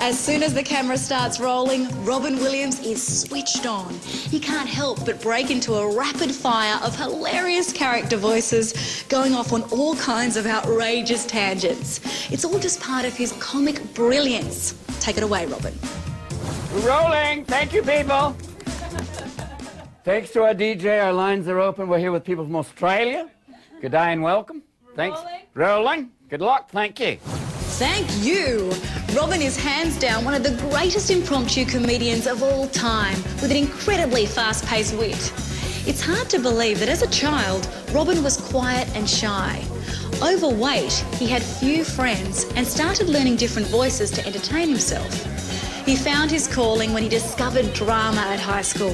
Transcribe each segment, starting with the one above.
As soon as the camera starts rolling, Robbin Williams is switched on. He can't help but break into a rapid fire of hilarious character voices going off on all kinds of outrageous tangents. It's all just part of his comic brilliance. Take it away, Robbin. We're rolling. Thank you, people. Thanks to our DJ, our lines are open. We're here with people from Australia. Good day and welcome. Thanks. Rolling. Good luck. Thank you. Thank you. Robbin is hands down one of the greatest impromptu comedians of all time, with an incredibly fast-paced wit. It's hard to believe that as a child, Robbin was quiet and shy. Overweight, he had few friends and started learning different voices to entertain himself. He found his calling when he discovered drama at high school,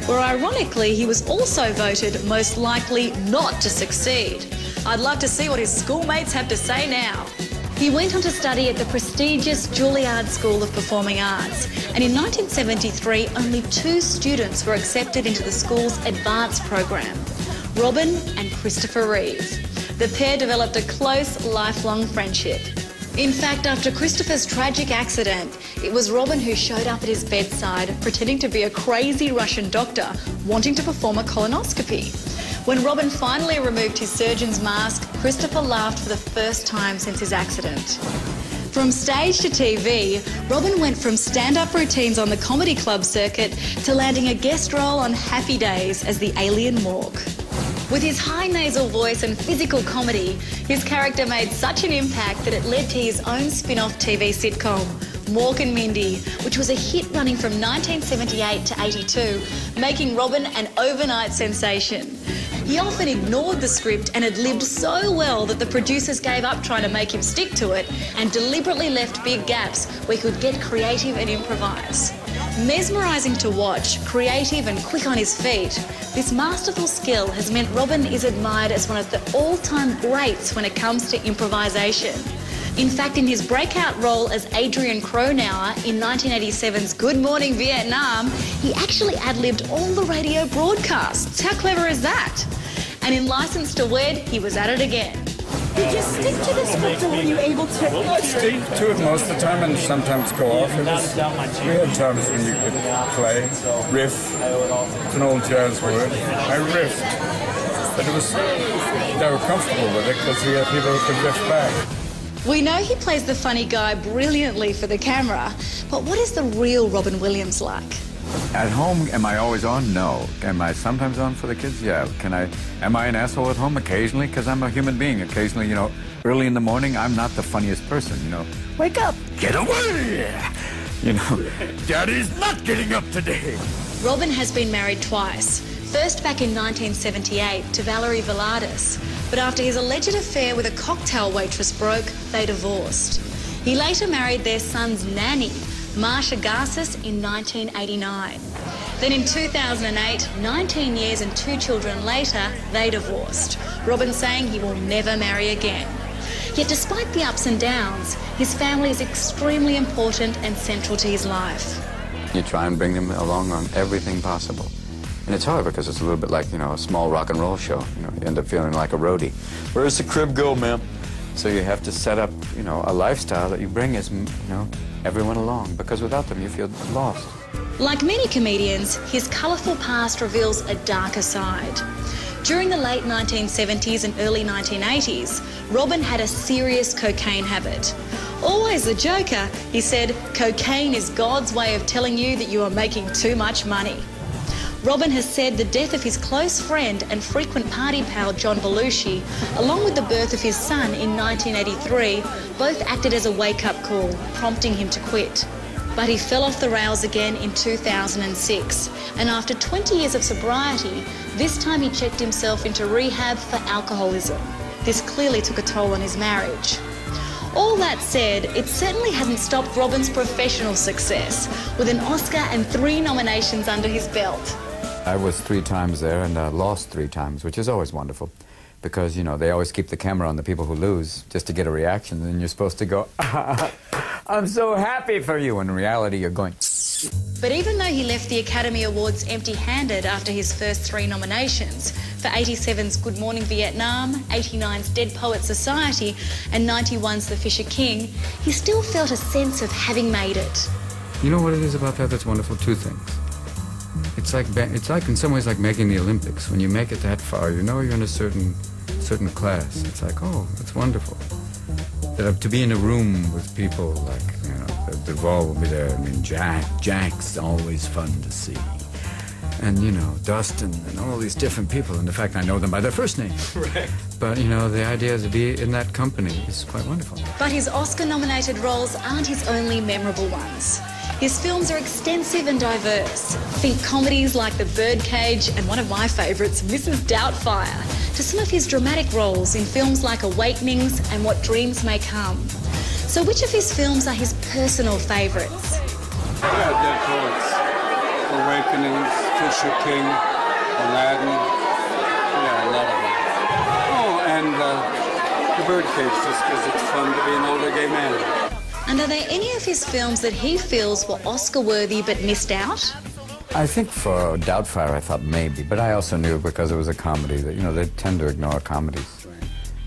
where ironically he was also voted most likely not to succeed. I'd love to see what his schoolmates have to say now. He went on to study at the prestigious Juilliard School of Performing Arts, and in 1973 only 2 students were accepted into the school's advanced program, Robbin and Christopher Reeve. The pair developed a close, lifelong friendship. In fact, after Christopher's tragic accident, it was Robbin who showed up at his bedside pretending to be a crazy Russian doctor wanting to perform a colonoscopy. When Robbin finally removed his surgeon's mask, Christopher laughed for the first time since his accident. From stage to TV, Robbin went from stand-up routines on the comedy club circuit to landing a guest role on Happy Days as the alien Mork. With his high nasal voice and physical comedy, his character made such an impact that it led to his own spin-off TV sitcom, Mork and Mindy, which was a hit running from 1978 to 82, making Robbin an overnight sensation. He often ignored the script and had lived so well that the producers gave up trying to make him stick to it and deliberately left big gaps where he could get creative and improvise. Mesmerising to watch, creative and quick on his feet, this masterful skill has meant Robbin is admired as one of the all-time greats when it comes to improvisation. In fact, in his breakout role as Adrian Cronauer in 1987's Good Morning Vietnam, he actually ad-libbed all the radio broadcasts. How clever is that? And in Licensed to Wed, he was at it again. Did you stick to the script or were you able to... I stick to it most of the time and sometimes go off. We had times when you could play, riff. It's an old jazz word. I riffed. But it was... they were comfortable with it because we had people who could riff back. We know he plays the funny guy brilliantly for the camera, but what is the real Robbin Williams like? At home, am I always on? No. Am I sometimes on for the kids? Yeah. Am I an asshole at home? Occasionally, because I'm a human being. Occasionally, you know, early in the morning, I'm not the funniest person, you know. Wake up! Get away! You know, Daddy's not getting up today. Robbin has been married twice. First back in 1978 to Valerie Veladis, but after his alleged affair with a cocktail waitress broke, they divorced. He later married their son's nanny, Marsha Garces, in 1989. Then in 2008, 19 years and 2 children later, they divorced, Robbin saying he will never marry again. Yet despite the ups and downs, his family is extremely important and central to his life. You try and bring them along on everything possible. And it's hard because it's a little bit like, you know, a small rock and roll show. You know, you end up feeling like a roadie. Where's the crib go, ma'am? So you have to set up, you know, a lifestyle that you bring as, you know, everyone along, because without them you feel lost. Like many comedians, his colourful past reveals a darker side. During the late 1970s and early 1980s, Robbin had a serious cocaine habit. Always the joker, he said, cocaine is God's way of telling you that you are making too much money. Robbin has said the death of his close friend and frequent party pal John Belushi, along with the birth of his son in 1983, both acted as a wake-up call, prompting him to quit. But he fell off the rails again in 2006, and after 20 years of sobriety, this time he checked himself into rehab for alcoholism. This clearly took a toll on his marriage. All that said, it certainly hasn't stopped Robbin's professional success, with an Oscar and 3 nominations under his belt. I was 3 times there and lost 3 times, which is always wonderful. Because, you know, they always keep the camera on the people who lose just to get a reaction, and you're supposed to go, I'm so happy for you. And in reality, you're going... But even though he left the Academy Awards empty-handed after his first 3 nominations, for 87's Good Morning Vietnam, 89's Dead Poets Society, and 91's The Fisher King, he still felt a sense of having made it. You know what it is about that that's wonderful? Two things. It's like in some ways like making the Olympics. When you make it that far, you know you're in a certain class. It's like, oh, that's wonderful. To be in a room with people like, you know, the Vol will be there. I mean, Jack's always fun to see. And, you know, Dustin and all these different people. And the fact I know them by their first name. Right. But, you know, the idea to be in that company is quite wonderful. But his Oscar-nominated roles aren't his only memorable ones. His films are extensive and diverse. Think comedies like The Birdcage and one of my favourites, Mrs. Doubtfire, to some of his dramatic roles in films like Awakenings and What Dreams May Come. So which of his films are his personal favourites? Yeah, Dead Poets, Awakenings, Fisher King, Aladdin. Yeah, a lot of them. Oh, and The Birdcage, just because it's fun to be an older gay man. And are there any of his films that he feels were Oscar-worthy but missed out? I think for Doubtfire, I thought maybe, but I also knew because it was a comedy that, you know, they tend to ignore comedies.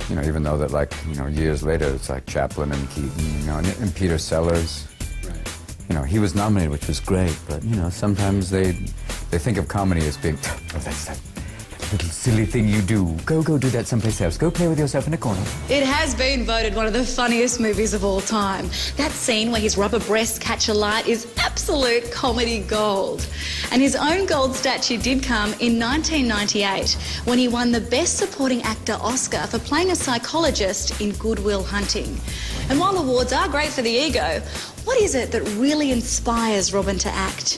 You know, even though that, like, you know, years later, it's like Chaplin and Keaton, you know, and Peter Sellers. You know, he was nominated, which was great, but, you know, sometimes they think of comedy as being, oh, that's that little silly thing you do. Go do that someplace else. Go play with yourself in a corner. It has been voted one of the funniest movies of all time. That scene where his rubber breasts catch a light is absolute comedy gold. And his own gold statue did come in 1998 when he won the Best Supporting Actor Oscar for playing a psychologist in Good Will Hunting. And while awards are great for the ego, what is it that really inspires Robbin to act?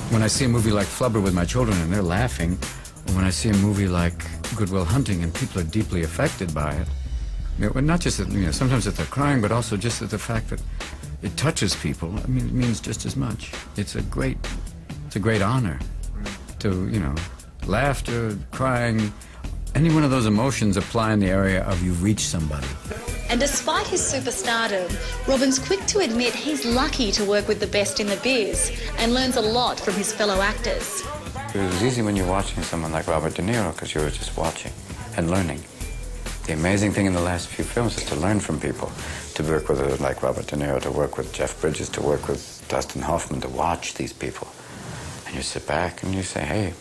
When I see a movie like Flubber with my children and they're laughing, or when I see a movie like Good Will Hunting and people are deeply affected by it, you know, not just that, you know, sometimes that they're crying, but also just that the fact that it touches people, I mean, it means just as much. It's a great honor to, you know, laughter, crying, any one of those emotions apply in the area of you've reached somebody. And despite his superstardom, Robbin's quick to admit he's lucky to work with the best in the biz and learns a lot from his fellow actors. It was easy when you're watching someone like Robert De Niro because you were just watching and learning. The amazing thing in the last few films is to learn from people, to work with like Robert De Niro, to work with Jeff Bridges, to work with Dustin Hoffman, to watch these people. And you sit back and you say, hey,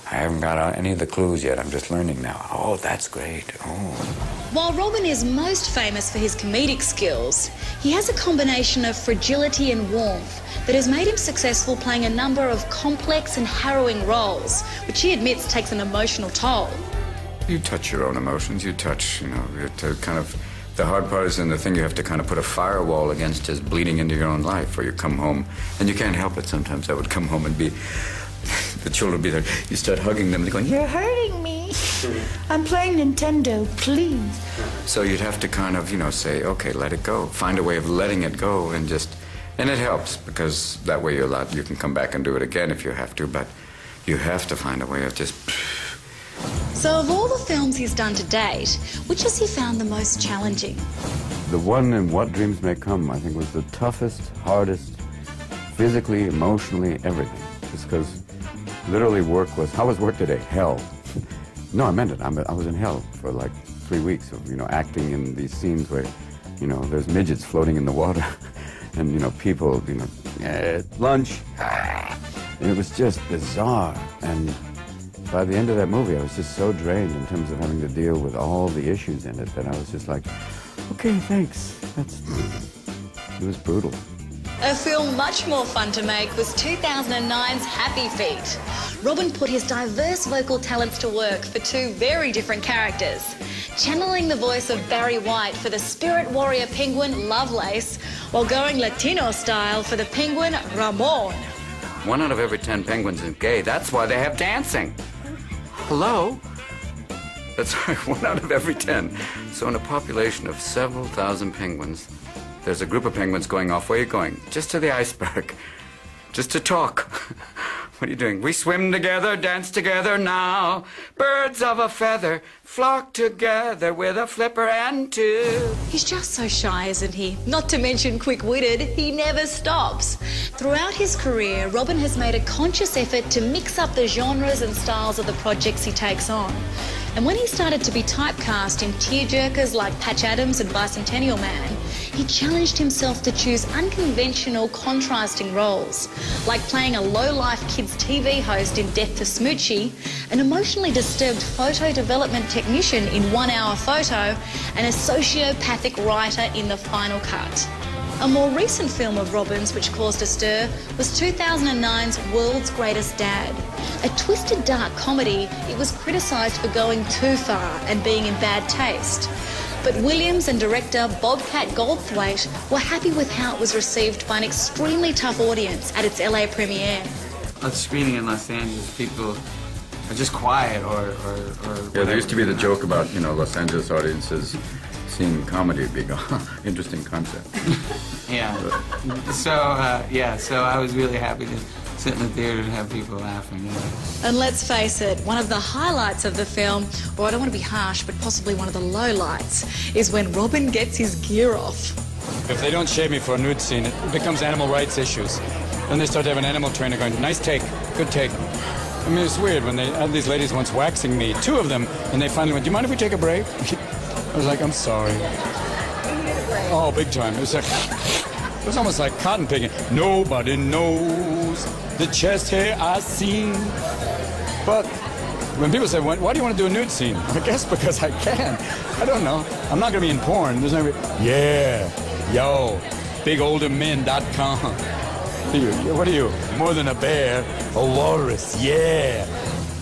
I haven't got any of the clues yet. I'm just learning now. Oh, that's great. Oh. While Robbin is most famous for his comedic skills, he has a combination of fragility and warmth that has made him successful playing a number of complex and harrowing roles, which he admits takes an emotional toll. You touch your own emotions. You touch, you know, to kind of, the hard part is, and the thing you have to kind of put a firewall against is bleeding into your own life, or you come home, and you can't help it sometimes. I would come home and be, the children would be there, you start hugging them, they're going, You're hurting me. I'm playing Nintendo, please. So you'd have to kind of, you know, say, okay, let it go. Find a way of letting it go and just, and it helps because that way you can come back and do it again if you have to, but you have to find a way of just... So of all the films he's done to date, which has he found the most challenging? The one in What Dreams May Come, I think, was the toughest, hardest, physically, emotionally, everything. Just because literally how was work today? Hell. No, I meant it. I was in hell for like 3 weeks of, you know, acting in these scenes where, you know, there's midgets floating in the water and, you know, people, you know, lunch. And it was just bizarre. And by the end of that movie, I was just so drained in terms of having to deal with all the issues in it that I was just like, okay, thanks. It was brutal. A film much more fun to make was 2009's Happy Feet. Robbin put his diverse vocal talents to work for two very different characters, channeling the voice of Barry White for the spirit warrior penguin Lovelace, while going Latino style for the penguin Ramon. 1 out of every 10 penguins is gay. That's why they have dancing. Hello? That's right, 1 out of every 10. So in a population of several thousand penguins, there's a group of penguins going off. Where are you going? Just to the iceberg. Just to talk. What are you doing? We swim together, dance together now. Birds of a feather flock together with a flipper and two. He's just so shy, isn't he? Not to mention quick-witted, he never stops. Throughout his career, Robbin has made a conscious effort to mix up the genres and styles of the projects he takes on. And when he started to be typecast in tearjerkers like Patch Adams and Bicentennial Man, he challenged himself to choose unconventional, contrasting roles, like playing a low-life kids' TV host in Death to Smoochie, an emotionally disturbed photo development technician in 1 Hour Photo, and a sociopathic writer in The Final Cut. A more recent film of Robbin's which caused a stir was 2009's World's Greatest Dad. A twisted dark comedy, it was criticised for going too far and being in bad taste. But Williams and director Bobcat Goldthwait were happy with how it was received by an extremely tough audience at its LA premiere. At screening in Los Angeles, people are just quiet or Yeah, there used to be the joke about, Los Angeles audiences seeing comedy being an interesting concept. Yeah. So I was really happy to sit in the theater and have people laughing. And let's face it, one of the highlights of the film, or I don't want to be harsh, but possibly one of the lowlights, is when Robbin gets his gear off. If they don't shave me for a nude scene, it becomes animal rights issues. Then they start to have an animal trainer going, nice take, good take. I mean, it's weird when they had these ladies once waxing me, 2 of them, and they finally went, do you mind if we take a break? I was like, I'm sorry. Oh, big time. It was almost like cotton picking. Nobody knows the chest hair I seen. But when people say, why do you want to do a nude scene? I guess because I can. I don't know. I'm not going to be in porn. There's no... Yeah. Yo. BigOlderMen.com. What are you? More than a bear. A walrus. Yeah.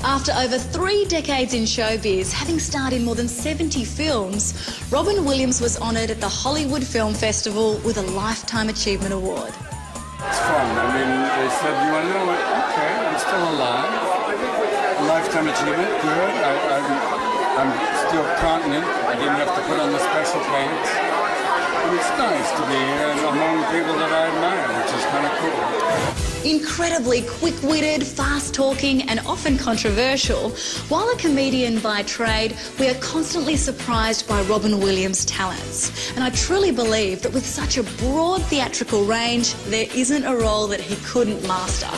After over 3 decades in showbiz, having starred in more than 70 films, Robbin Williams was honoured at the Hollywood Film Festival with a Lifetime Achievement Award. It's fun. I mean, they said, you want to know what? Okay, I'm still alive. Lifetime achievement, good. I'm still continent. I didn't have to put on the special pants. And it's nice to be among people that I admire, which is kind of cool. Incredibly quick-witted, fast-talking and often controversial, while a comedian by trade, we are constantly surprised by Robbin Williams' talents. And I truly believe that with such a broad theatrical range, there isn't a role that he couldn't master.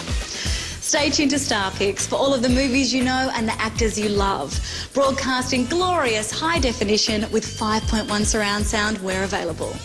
Stay tuned to Star Picks for all of the movies you know and the actors you love. Broadcasting glorious high definition with 5.1 surround sound where available.